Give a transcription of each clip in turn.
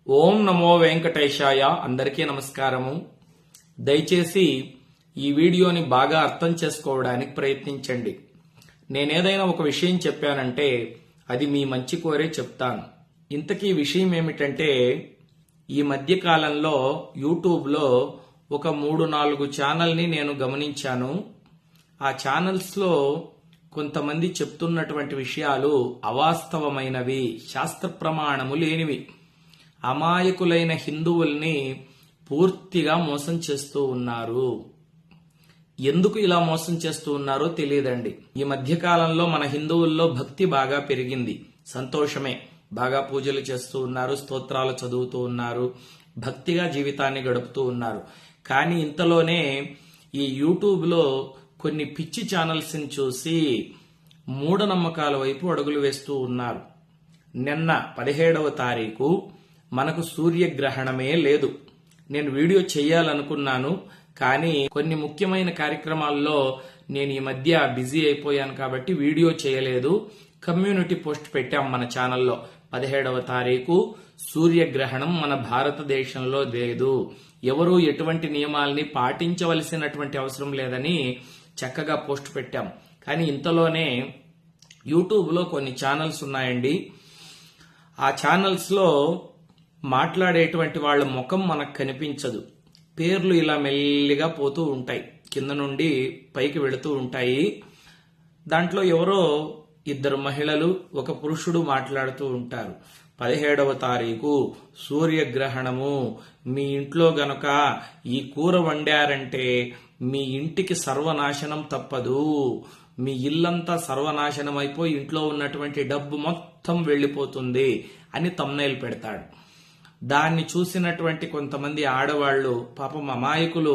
ఓం నమో వెంకటేశాయ. అందరికీ నమస్కారము. దయచేసి ఈ వీడియోని బాగా అర్థం చేసుకోవడానికి ప్రయత్నించండి. నేనేదైనా ఒక విషయం చెప్పానంటే అది మీ మంచి కోరే చెప్తాను. ఇంతకీ విషయం ఏమిటంటే, ఈ మధ్య కాలంలో యూట్యూబ్లో ఒక 3-4 ఛానల్ని నేను గమనించాను. ఆ ఛానల్స్లో కొంతమంది చెప్తున్నటువంటి విషయాలు అవాస్తవమైనవి, శాస్త్ర ప్రమాణము లేనివి. అమాయకులైన హిందువుల్ని పూర్తిగా మోసం చేస్తూ ఉన్నారు. ఎందుకు ఇలా మోసం చేస్తూ ఉన్నారో తెలియదండి. ఈ మధ్య కాలంలో మన హిందువుల్లో భక్తి బాగా పెరిగింది, సంతోషమే. బాగా పూజలు చేస్తూ ఉన్నారు, స్తోత్రాలు చదువుతూ ఉన్నారు, భక్తిగా జీవితాన్ని గడుపుతూ ఉన్నారు. కానీ ఇంతలోనే ఈ యూట్యూబ్లో కొన్ని పిచ్చి ఛానల్స్ ని చూసి మూఢనమ్మకాల వైపు అడుగులు వేస్తూ ఉన్నారు. నిన్న 17వ తారీఖు మనకు సూర్యగ్రహణమే లేదు. నేను వీడియో చేయాలనుకున్నాను, కానీ కొన్ని ముఖ్యమైన కార్యక్రమాల్లో నేను ఈ మధ్య బిజీ అయిపోయాను కాబట్టి వీడియో చేయలేదు. కమ్యూనిటీ పోస్ట్ పెట్టాం మన ఛానల్లో. 17వ తారీఖు సూర్యగ్రహణం మన భారతదేశంలో లేదు. ఎవరూ ఎటువంటి నియమాల్ని పాటించవలసినటువంటి అవసరం లేదని చక్కగా పోస్ట్ పెట్టాం. కానీ ఇంతలోనే యూట్యూబ్లో కొన్ని ఛానల్స్ ఉన్నాయండి. ఆ ఛానల్స్లో మాట్లాడేటువంటి వాళ్ళ ముఖం మనకు కనిపించదు. పేర్లు ఇలా మెల్లిగా పోతూ ఉంటాయి, కింద నుండి పైకి వెళుతూ ఉంటాయి. దాంట్లో ఎవరో 2 మహిళలు, ఒక పురుషుడు మాట్లాడుతూ ఉంటారు. 17వ తారీఖు సూర్యగ్రహణము. మీ ఇంట్లో గనక ఈ కూర వండారంటే మీ ఇంటికి సర్వనాశనం తప్పదు. మీ ఇల్లంతా సర్వనాశనం అయిపోయి ఇంట్లో ఉన్నటువంటి డబ్బు మొత్తం వెళ్లిపోతుంది అని తమ్నైల్ పెడతాడు. దాన్ని చూసినటువంటి కొంతమంది ఆడవాళ్లు, పాపం అమాయకులు,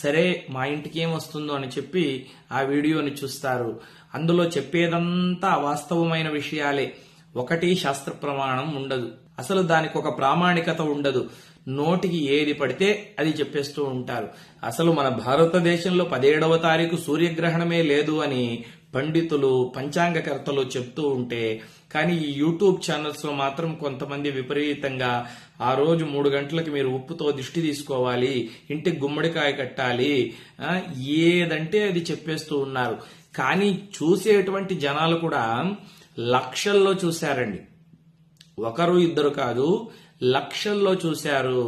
సరే మా ఇంటికి ఏమొస్తుందో అని చెప్పి ఆ వీడియోని చూస్తారు. అందులో చెప్పేదంతా అవాస్తవమైన విషయాలే. ఒకటి శాస్త్ర ప్రమాణం ఉండదు, అసలు దానికి ఒక ప్రామాణికత ఉండదు. నోటికి ఏది పడితే అది చెప్పేస్తూ ఉంటారు. అసలు మన భారతదేశంలో 17వ తారీఖు సూర్యగ్రహణమే లేదు అని పండితులు, పంచాంగకర్తలు చెప్తూ ఉంటే, కానీ ఈ యూట్యూబ్ ఛానల్స్ లో మాత్రం కొంతమంది విపరీతంగా ఆ రోజు 3 గంటలకు మీరు ఉప్పుతో దిష్టి తీసుకోవాలి, ఇంటికి గుమ్మడికాయ కట్టాలి, ఏదంటే అది చెప్పేస్తూ ఉన్నారు. కానీ చూసేటువంటి జనాలు కూడా లక్షల్లో చూశారండి. 1-2 కాదు, లక్షల్లో చూశారు,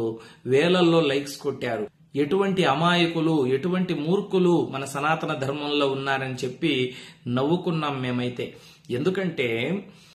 వేలల్లో లైక్స్ కొట్టారు. ఎటువంటి అమాయకులు, ఎటువంటి మూర్ఖులు మన సనాతన ధర్మంలో ఉన్నారని చెప్పి నవ్వుకున్నాం మేమైతే. ఎందుకంటే